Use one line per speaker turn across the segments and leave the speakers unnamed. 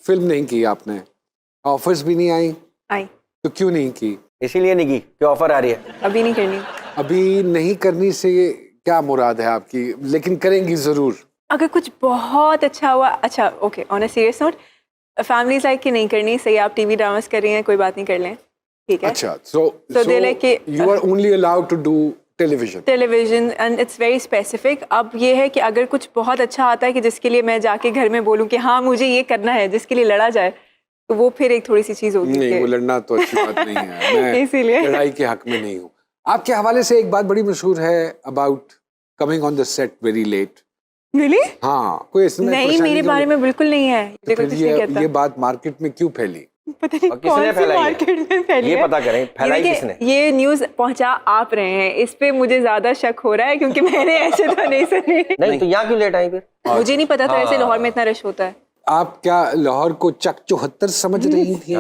Film नहीं की आपने, ऑफर्स भी नहीं आई,
आई
तो क्यों नहीं की?
इसीलिए नहीं की कि ऑफर आ रही है।
अभी नहीं करनी।
अभी नहीं करनी से क्या मुराद है आपकी, लेकिन करेंगी जरूर?
अगर कुछ बहुत अच्छा हुआ, अच्छा okay, on a serious note, family like की नहीं करनी, सही आप टीवी ड्रामास कर रही हैं, कोई बात नहीं, कर लें, ठीक है।
अच्छा, so
they like कि
you are only allowed to do television.
Television and it's very specific. अब ये है कि अगर कुछ बहुत अच्छा आता है कि जिसके लिए मैं जाके घर में बोलूँ कि हाँ मुझे ये करना है, जिसके लिए लड़ा जाए, तो वो फिर एक थोड़ी सी चीज़ होगी।
नहीं, वो लड़ना तो अच्छी बात नहीं है, मैं
इसीलिए
लड़ाई के हक में नहीं हूँ। आपके हवाले से एक बात बड़ी मशहूर है about coming on the set very late.
really?
हाँ, कोई इसमें
नहीं,
परेशानी
मेरे
क्यों
बारे में बिल्कुल नहीं है,
तो
मुझे कोई
फिर
कुछ नहीं कहता।
ये बात मार्केट में क्यों फैली?
पता नहीं
और किसने
कौन सी
फैलाई है?
मार्केट में फैली
ये
है।
पता करें, फैलाई
देखिए,
किसने?
ये न्यूज़ पहुंचा आप रहे हैं, इस पे मुझे ज्यादा शक हो रहा है क्योंकि मैंने ऐसे तो नहीं सुनी।
नहीं तो यहाँ क्यों लेट आई फिर?
मुझे नहीं पता था ऐसे लाहौर में इतना रश होता है।
आप क्या लाहौर को चक 74 समझ रही थी?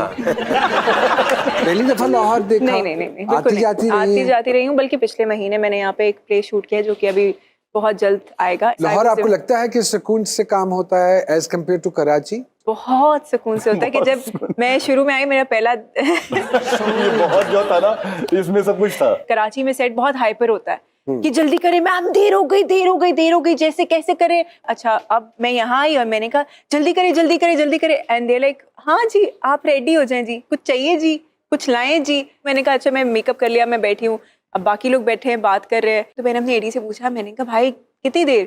पहली दफा लाहौर देखा?
नहीं नहीं नहीं, बिल्कुल
आती
नहीं।
जाती रही
आती
हैं?
जाती रही हूँ, बल्कि पिछले महीने मैंने यहाँ पे एक प्ले शूट किया जो कि अभी बहुत जल्द आएगा।
लाहौर आपको लगता है कि सुकून से काम होता है एज कम्पेयर टू कराची?
बहुत सुकून से होता है कि जब मैं शुरू में आई, मेरा पहला
बहुत जो था ना इसमें सब कुछ था।
कराची में सेट बहुत हाइपर होता है कि जल्दी करें मैम, देर हो गई देर हो गई देर हो गई, जैसे कैसे करें। अच्छा, अब मैं यहाँ आई और मैंने कहा जल्दी करें जल्दी करें जल्दी करें, एंड दे लाइक हाँ जी आप रेडी हो जाएं जी, कुछ चाहिए जी, कुछ लाएं जी। मैंने कहा अच्छा, मैं मेकअप कर लिया, मैं बैठी हूँ, अब बाकी लोग बैठे हैं बात कर रहे हैं। तो मैंने अपनी एडी से पूछा, मैंने कहा भाई कितनी देर?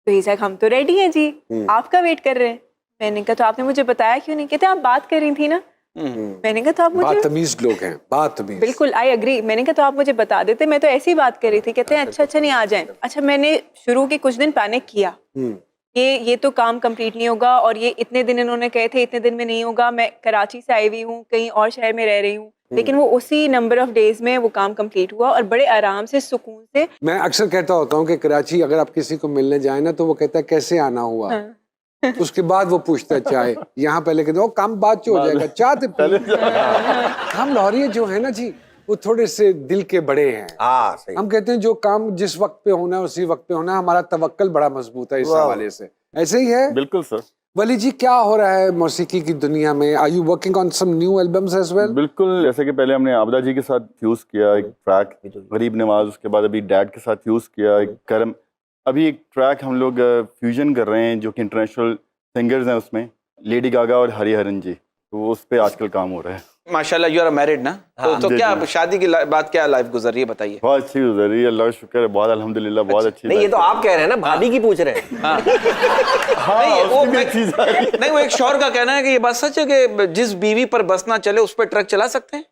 तो ये साहब हम तो रेडी हैं जी, आपका वेट कर रहे हैं। मैंने कहा तो आपने मुझे बताया क्यों नहीं? कहते आप बात कर रही थी ना। मैंने कहा तो आप मुझे,
बातमीज लोग हैं, बातमीज।
बिल्कुल आई एग्री। मैंने कहा तो आप मुझे बता देते, मैं तो ऐसी ही बात कर रही थी। कहते हैं अच्छा अच्छा नहीं आ जाएं। अच्छा, मैंने शुरू के कुछ दिन पैनिक किया, ये तो काम कंप्लीट नहीं होगा, और ये इतने दिन इन्होंने कहे थे इतने दिन में नहीं होगा। मैं कराची से आई हुई हूँ, कहीं और शहर में रह रही हूँ, लेकिन वो उसी नंबर ऑफ डेज में वो काम कंप्लीट हुआ और बड़े आराम से सुकून से।
मैं अक्सर कहता होता हूँ कि कराची अगर आप किसी को मिलने जाए ना तो वो कहता है कैसे आना हुआ, उसके बाद वो पूछता है चाय। यहाँ पहले कहते ओ काम बाद जो हो जाएगा, चाय तो पी। हम लाहौरी जो है ना जी, वो थोड़े से दिल के बड़े हैं।
हाँ सही।
हम कहते हैं जो काम जिस वक्त पे होना है उसी वक्त पे होना है। हमारा तवक्कल बड़ा मजबूत है इस हवाले से। ऐसे ही है
बिल्कुल सर।
वली जी, क्या हो रहा है मौसीकी की दुनिया में? Are you working on some new albums as well?
बिल्कुल, जैसे कि पहले हमने आबदा जी के साथ फ्यूज किया एक ट्रैक, गरीब नवाज, उसके बाद अभी डैड के साथ फ्यूज किया एक करम। अभी एक ट्रैक हम लोग फ्यूजन कर रहे हैं जो कि इंटरनेशनल सिंगर्स हैं, उसमें लेडी गागा और हरिहरन जी, तो उस पे आजकल काम हो रहा है।
माशाल्लाह यू आर मैरिड ना? तो
जी,
क्या
जी।
शादी की बाद क्या लाइफ गुजर रही है बताइए।
बहुत अच्छी गुजर रही है, अल्लाह का शुक्र है, बहुत अल्हम्दुलिल्लाह, बहुत अच्छी।
नहीं ये तो आप कह रहे हैं ना, भाभी की पूछ रहे हैं।
नहीं, वो एक शौहर का कहना है कि ये बात सच है कि जिस बीवी पर बस ना चले उस पर ट्रक चला सकते हैं।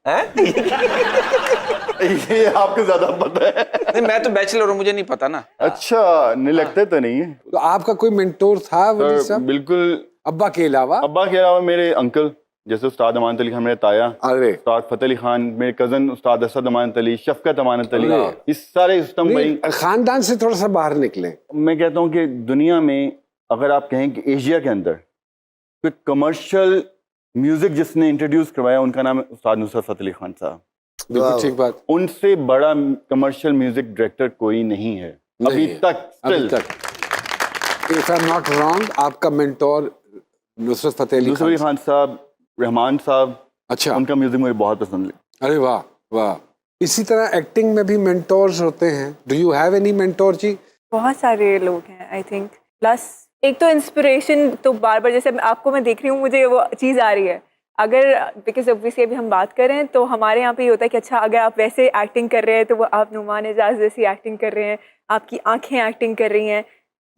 ये आपको ज्यादा पता है।
नहीं, मैं तो बैचलर हूँ, मुझे नहीं पता ना।
अच्छा, नहीं लगता तो नहीं है।
तो आपका कोई मेंटोर था वली
सर,
साहब,
बिल्कुल।
अब्बा के अलावा?
अब्बा के अलावा मेरे अंकल जैसे उस्ताद अमानत अली खान, मेरे ताया
अरे
उस्ताद फतेह अली खान, मेरे कजन उस्ताद असद अमानत अली, शफकत अमानत अली,
अल्लाह।
इस सारे सिस्टम भाई।
खानदान से थोड़ा सा बाहर निकले।
मैं कहता हूँ कि दुनिया में अगर आप कहें कि एशिया के अंदर कोई कमर्शियल म्यूजिक जिसने इंट्रोड्यूस करवाया, उनका नाम है उस्ताद नुसरत फतेह अली खान साहब।
बिल्कुल ठीक बात।
उनसे बड़ा कमर्शियल म्यूजिक डायरेक्टर कोई नहीं है अभी
नहीं,
तक।
अभी तक। If I am not wrong, आपका मेंटोर नुसरत फतेह अली
नुसरत अली
खान।
खान साहब, रहमान साहब,
अच्छा,
उनका म्यूजिक मुझे बहुत पसंद है।
अरे वाह वाह। इसी तरह एक्टिंग में भी मेंटोर्स होते हैं। Do you have any mentor जी?
बहुत सारे लोग हैं आई थिंक। प्लस एक तो इंस्पिरेशन तो बार बार, जैसे आपको मैं देख रही हूँ, मुझे वो चीज़ आ रही है। अगर बिकॉज ऑब्वियसली अभी हम बात करें तो हमारे यहाँ पे ये होता है कि अच्छा अगर आप वैसे एक्टिंग कर रहे हैं तो वो आप नुमान एजाज जैसी एक्टिंग कर रहे हैं, आपकी आंखें एक्टिंग कर रही हैं,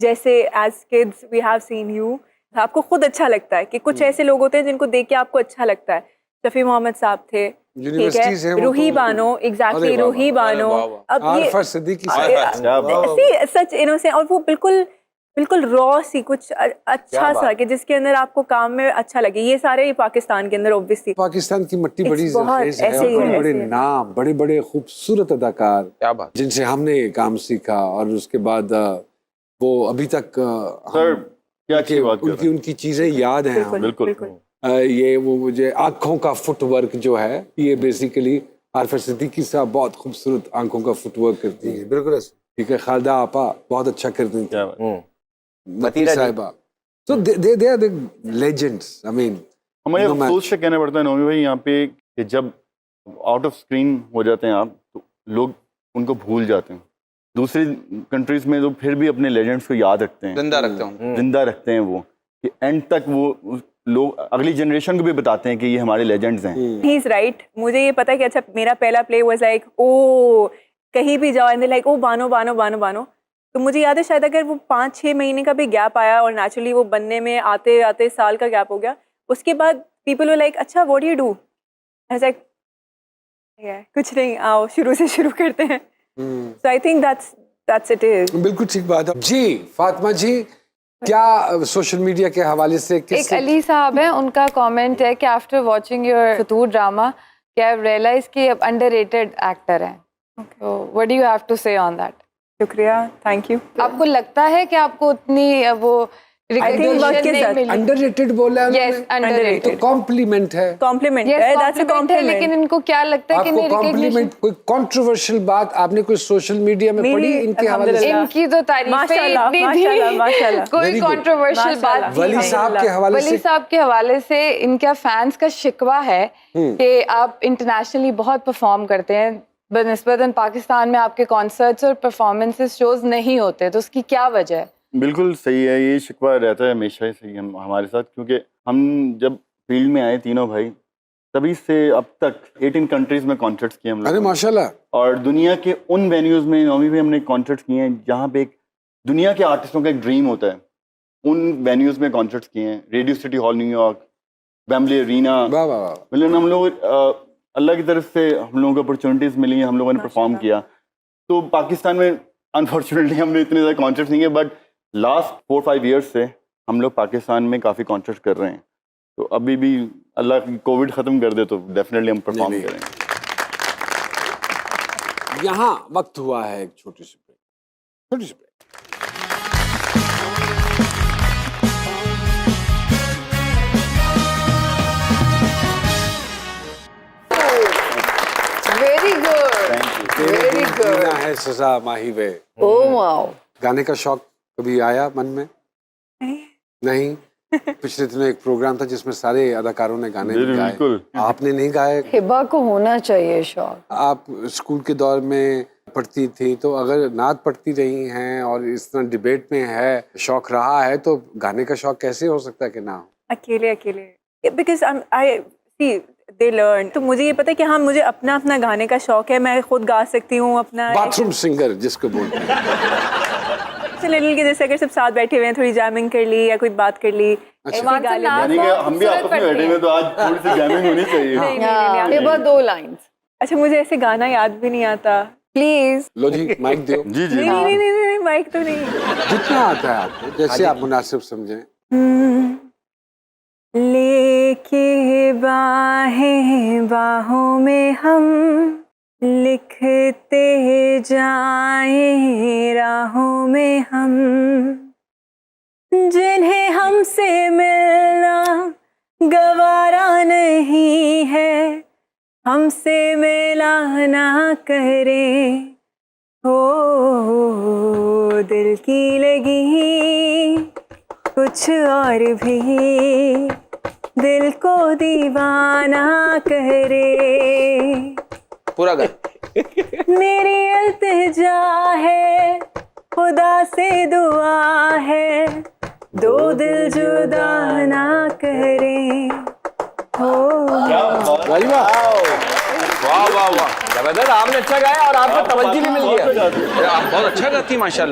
जैसे as kids we have seen you. आपको खुद अच्छा लगता है कि कुछ ऐसे लोग होते हैं जिनको देख के आपको अच्छा लगता है। शफी मोहम्मद साहब थे, ठीक
यूनिवर्सिटीज हैं
है,
वो
रूही
तो।
बानो, एग्जैक्टली
अरे वाह,
रूही बानो। अब ये
आरफा सिद्दीकी
ऐसी सच इनोसेंट, और वो बिल्कुल बिल्कुल रॉ सी कुछ अच्छा सा कि जिसके अंदर आपको काम में अच्छा लगे। ये सारे पाकिस्तान के अंदर ऑब्वियसली
पाकिस्तान की मट्टी बड़ी
It's बहुत
ज़रखेज़ है
ऐसे ही
और
है,
बड़े
ऐसे ही है।
नाम, बड़े बड़े खूबसूरत अदाकार,
क्या बात।
जिनसे हमने काम सीखा। और उसके बाद वो अभी तक
सर क्या अच्छी बात कर रहे
उनकी उनकी चीजें याद हैं हमें।
बिल्कुल।
बिल्कुल।
ये वो मुझे आंखों का फुटवर्क जो है, ये बेसिकली आरफा सिद्दीकी साहब बहुत खूबसूरत आंखों का फुटवर्क करती है।
बिल्कुल।
ठीक है, खालदा आपा बहुत अच्छा करती थी,
क्या बात।
नती
मतीरा जी।
साहिबा So they are the legends. I mean,
हमें
no match.
अफसोस से कहना पड़ता है नौमी भाई यहाँ पे कि जब आउट ऑफ स्क्रीन हो जाते हैं आप तो लोग उनको भूल जाते हैं। दूसरी कंट्रीज में तो फिर भी अपने लेजेंड्स को याद रखते हैं,
जिंदा रखता हूँ।
जिंदा रखते हैं वो, कि एंड तक वो लोग अगली जनरेशन को भी बताते हैं कि ये हमारे लेजेंड्स हैं।
He is right. मुझे ये पता है कि अच्छा मेरा पहला प्ले वाज लाइक ओ कहीं भी जाओ and like oh Bano Bano Bano Bano. तो मुझे याद है शायद अगर वो 5-6 महीने का भी गैप आया और नेचुरली वो बनने में आते आते साल का गैप हो गया, उसके बाद पीपल वर लाइक अच्छा what do you do, I was like कुछ नहीं, आओ शुरू से शुरू करते हैं। So I think that's it is.
बिल्कुल ठीक बात है जी। फातिमा जी, क्या सोशल मीडिया के हवाले से
एक अली साहब है, उनका कमेंट है कि after watching your Fitoor drama क्या आई रियलाइज कि अब अंडररेटेड एक्टर हैं, तो what do you have to say on that?
शुक्रिया, थैंक यू।
आपको लगता है कि आपको उतनी वो
वक्त के साथ
अंडररेटेड बोला है
Yes,
उन्होंने?
underrated.
तो कॉम्प्लीमेंट है।
कॉम्प्लीमेंट
Yes,
है, दैट्स अ
compliment है, लेकिन
कॉम्प्लीमेंट।
इनको क्या लगता है कि
आपको
नहीं रिकॉग्निशन?
कॉम्प्लीमेंट कोई कंट्रोवर्शियल बात आपने कोई सोशल मीडिया में
मेरी
पढ़ी इनके हवाले से?
अल्हम्दुलिल्लाह।
इनकी तो तारीफें
माशाल्लाह,
इतनी
माशाल्लाह,
थी,
माशाल्लाह।
कोई
Very good.
कंट्रोवर्शियल बात
माशाल्लाह।
नहीं
वली
है।
साहब के हवाले
वली
से
साहब के हवाले से इनका फैंस का शिकवा है कि आप इंटरनेशनली बहुत परफॉर्म करते हैं, बनिस्बतन पाकिस्तान में आपके कॉन्सर्ट्स और परफॉर्मेंसेस शोज नहीं होते, तो उसकी क्या वजह है?
बिल्कुल सही है, ये शिकवा रहता है हमेशा ही सही हम हमारे साथ, क्योंकि हम जब फील्ड में आए तीनों भाई तभी से अब तक 18 कंट्रीज में कॉन्सर्ट्स किए हम
अरे
लोगों ने।
माशाल्लाह।
और दुनिया के उन वेन्यूज़ में नौमी में हमने कॉन्सर्ट्स किए हैं जहाँ पे एक दुनिया के आर्टिस्टों का एक ड्रीम होता है, उन वेन्यूज़ में कॉन्सर्ट्स किए हैं। Radio City Hall New York, Wembley Arena,
वाह वाह वाह।
मतलब हम लोग अल्लाह की तरफ से हम लोगों को अपॉर्चुनिटीज़ मिली हैं, हम लोगों ने परफॉर्म किया। तो पाकिस्तान में अनफॉर्चुनेटली हमने इतने ज़्यादा कॉन्सर्ट्स नहीं किए, बट लास्ट 4-5 ईयर्स से हम लोग पाकिस्तान में काफ़ी कॉन्सर्ट्स कर रहे हैं। तो अभी भी अल्लाह कोविड ख़त्म कर दे तो डेफिनेटली हम परफॉर्म
नहीं।
करेंगे।
यहाँ वक्त हुआ है एक छोटी सी ब्रेक, छोटी सी break.
Very good, very good.
जीना है सजा माही वे।
Oh wow.
गाने का शौक कभी आया मन में? नहीं। पिछले दिनों एक प्रोग्राम था जिसमें सारे अदाकारों ने गाने गाए,
बिल्कुल।
आपने नहीं गाए।
हिबा को होना चाहिए शौक।
आप स्कूल के दौर में पढ़ती थी, तो अगर नात पढ़ती रही हैं और इस तरह डिबेट में है, शौक रहा है, तो गाने का शौक कैसे हो सकता है कि ना हो?
अकेले because I C they learn. तो मुझे ये पता है कि हाँ मुझे अपना अपना गाने का शौक है, मैं खुद गा सकती हूँ अपना
बाथरूम सिंगर जिसको बोलते हैं।
लिटिल के जैसे अगर सब साथ बैठे हुए हैं, थोड़ी जैमिंग कर ली या कोई बात कर ली, ऐसे
इमाम
गा
से
लेना।
नाम
यानी कि हम भी आपस में बैठे हुए, तो आज थोड़ी सी गैमिंग होनी चाहिए।
नहीं।
हिबा 2 लाइंस
अच्छा मुझे ऐसे गाना याद भी नहीं आता, प्लीज।
लो जी माइक दो।
जी जी।
नहीं माइक तो नहीं।
जितना आता है आपको, जैसे आप मुनासिब समझें।
लेके बाहें बाहों में हम लिखते जाएं राहों में हम, जिन्हें हमसे मिलना गवारा नहीं है, हमसे मिला ना करें। हो दिल की लगी कुछ और भी दिल को दीवाना करे।
पूरा गा।
मेरी इल्तिजा है, खुदा से दुआ है, दो दिल जुदा ना करे। हो
भाई वाह।
वाह वाह वाह,
जबरदस्त, आपने अच्छा गाया और आपको तवज्जो भी मिल गया।
आप बहुत अच्छा गाती माशाल्लाह।